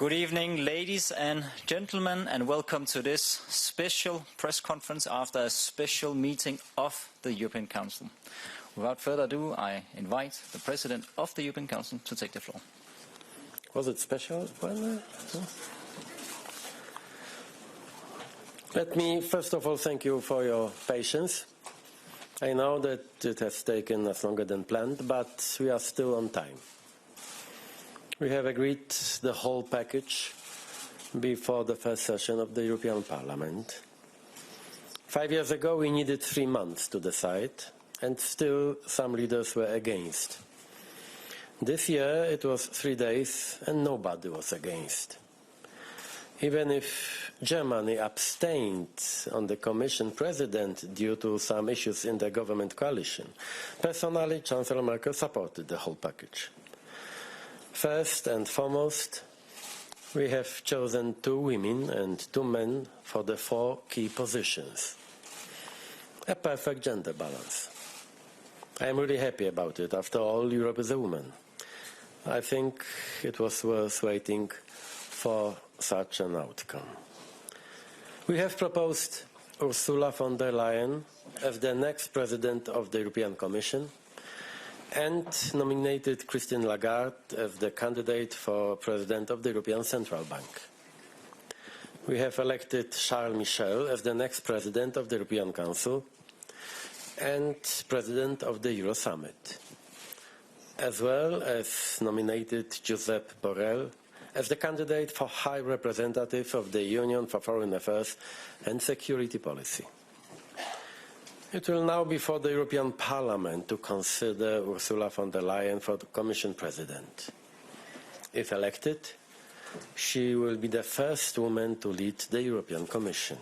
Good evening, ladies and gentlemen, and welcome to this special press conference after a special meeting of the European Council. Without further ado, I invite the President of the European Council to take the floor. Was it special? Let me first of all thank you for your patience. I know that it has taken us longer than planned, but we are still on time. We have agreed the whole package before the first session of the European Parliament. 5 years ago we needed 3 months to decide, and still some leaders were against. This year it was 3 days and nobody was against. Even if Germany abstained on the Commission President due to some issues in the government coalition, personally Chancellor Merkel supported the whole package. First and foremost, we have chosen 2 women and 2 men for the 4 key positions. A perfect gender balance. I am really happy about it. After all, Europe is a woman. I think it was worth waiting for such an outcome. We have proposed Ursula von der Leyen as the next President of the European Commission and nominated Christine Lagarde as the candidate for President of the European Central Bank. We have elected Charles Michel as the next President of the European Council and President of the Euro Summit, as well as nominated Josep Borrell as the candidate for High Representative of the Union for Foreign Affairs and Security Policy. It will now be for the European Parliament to consider Ursula von der Leyen for the Commission President. If elected, she will be the first woman to lead the European Commission.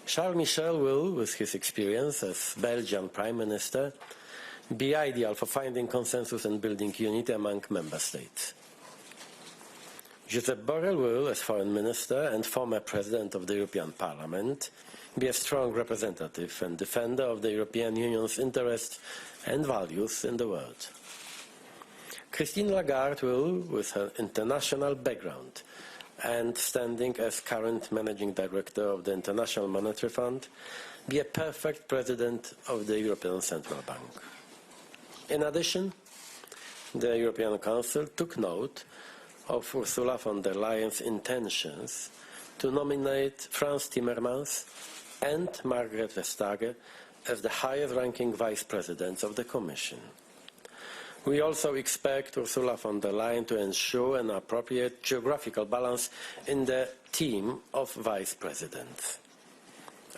Charles Michel will, with his experience as Belgian Prime Minister, be ideal for finding consensus and building unity among member states. Josep Borrell will, as Foreign Minister and former President of the European Parliament, be a strong representative and defender of the European Union's interests and values in the world. Christine Lagarde will, with her international background and standing as current Managing Director of the International Monetary Fund, be a perfect President of the European Central Bank. In addition, the European Council took note of Ursula von der Leyen's intentions to nominate Frans Timmermans and Margrethe Vestager as the highest-ranking Vice Presidents of the Commission. We also expect Ursula von der Leyen to ensure an appropriate geographical balance in the team of Vice Presidents.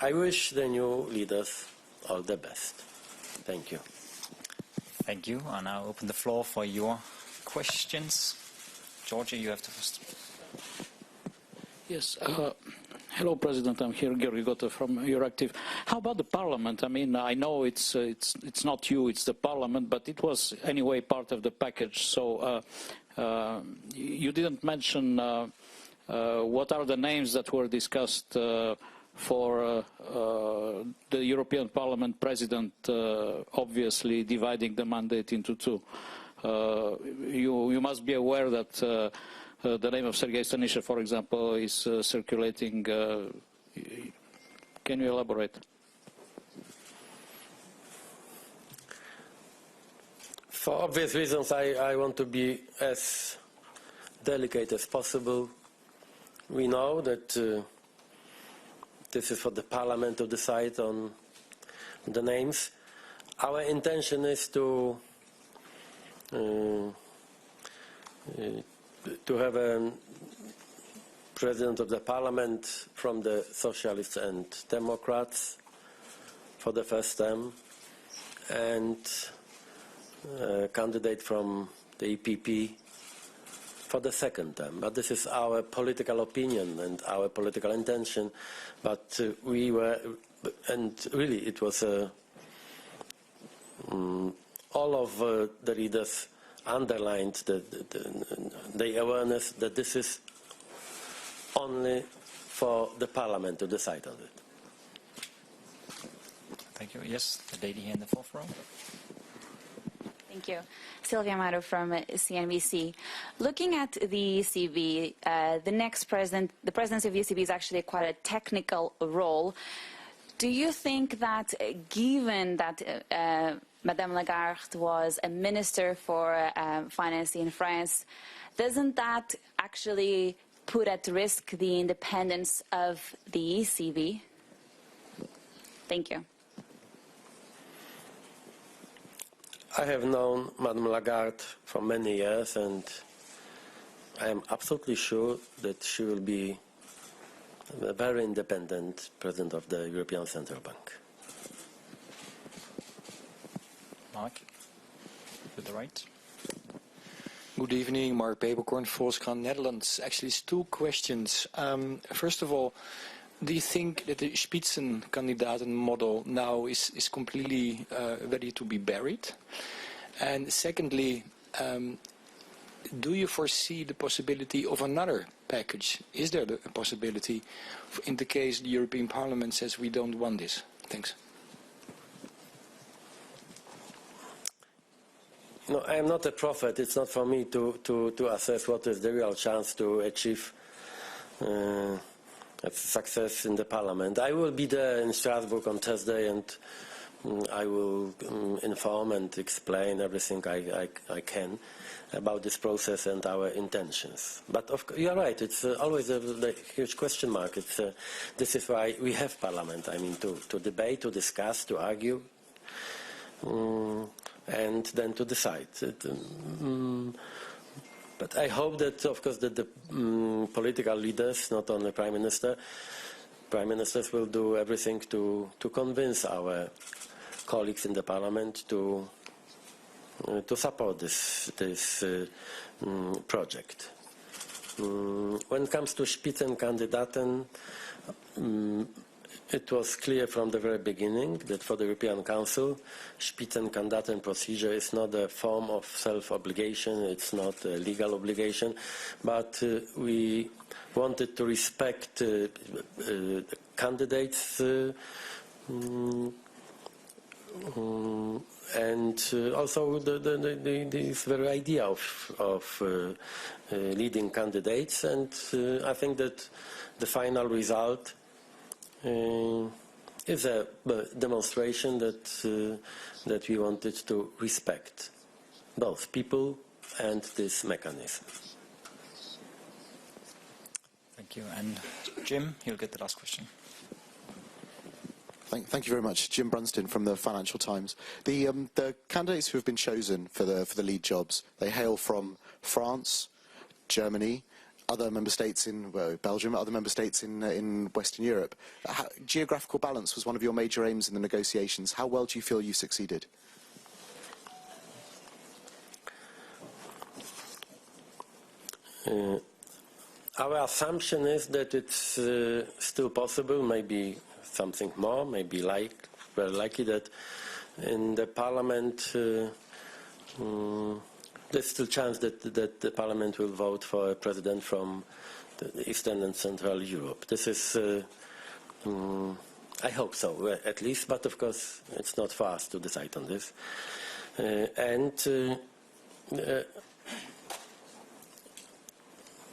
I wish the new leaders all the best. Thank you. Thank you. I now open the floor for your questions. Georgia, you have the first. Yes. Hello, President. I'm here, Georgi Gote from Euractiv. How about the Parliament? I mean, I know it's not you, it's the Parliament, but it was anyway part of the package. So you didn't mention what are the names that were discussed for the European Parliament President, obviously dividing the mandate into 2. You must be aware that the name of Sergei Stanishev, for example, is circulating. Can you elaborate? For obvious reasons, I want to be as delicate as possible. We know that this is for the Parliament to decide on the names. Our intention is to have a President of the Parliament from the Socialists and Democrats for the first term, and a candidate from the EPP for the second term. But this is our political opinion and our political intention. But we were, and really it was all of the leaders underlined the awareness that this is only for the Parliament to decide on it. Thank you. Yes, the lady here in the fourth row. Thank you. Silvia Amaro from CNBC. Looking at the ECB, the presidency of the ECB is actually quite a technical role. Do you think that, given that Madame Lagarde was a minister for finance in France, doesn't that actually put at risk the independence of the ECB? Thank you. I have known Madame Lagarde for many years, and I am absolutely sure that she will be a very independent president of the European Central Bank. Mark, to the right. Good evening, Mark Beberkorn, Volkskrant, Netherlands. Actually, it's two questions. First of all, do you think that the Spitzenkandidaten model now is completely ready to be buried? And secondly, do you foresee the possibility of another package? Is there a possibility in the case the European Parliament says we don't want this? Thanks. No, I am not a prophet. It's not for me to assess what is the real chance to achieve success in the Parliament. I will be there in Strasbourg on Thursday, and I will inform and explain everything I can about this process and our intentions. But you are right, it's always a huge question mark. This is why we have Parliament, I mean, to debate, to discuss, to argue, and then to decide. But I hope that, of course, that the political leaders, not only Prime Ministers will do everything to convince our colleagues in the Parliament to support this project. When it comes to Spitzenkandidaten, it was clear from the very beginning that for the European Council, Spitzenkandidaten procedure is not a form of self-obligation, it's not a legal obligation, but we wanted to respect candidates and also this very idea of leading candidates, and I think that the final result is a demonstration that we wanted to respect both people and this mechanism. Thank you. And Jim, you'll get the last question. Thank you very much. Jim Brunston from the Financial Times. The candidates who have been chosen for the lead jobs, they hail from France, Germany, other member states in Belgium, other member states in Western Europe. Geographical balance was one of your major aims in the negotiations. How well do you feel you succeeded? Our assumption is that it's still possible, maybe something more, maybe very likely that in the Parliament there's still a chance that the Parliament will vote for a president from the Eastern and Central Europe. This is, I hope so, at least, but of course it's not for us to decide on this.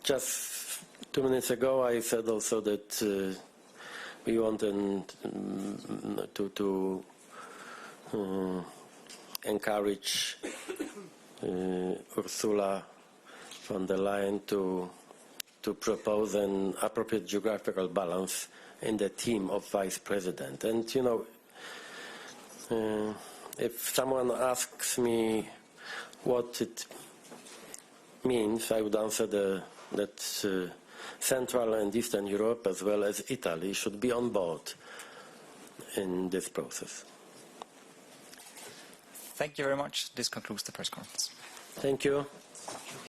Just 2 minutes ago I said also that we want to encourage Ursula von der Leyen to propose an appropriate geographical balance in the team of vice president. And you know, if someone asks me what it means, I would answer that Central and Eastern Europe, as well as Italy, should be on board in this process. Thank you very much. This concludes the press conference. Thank you.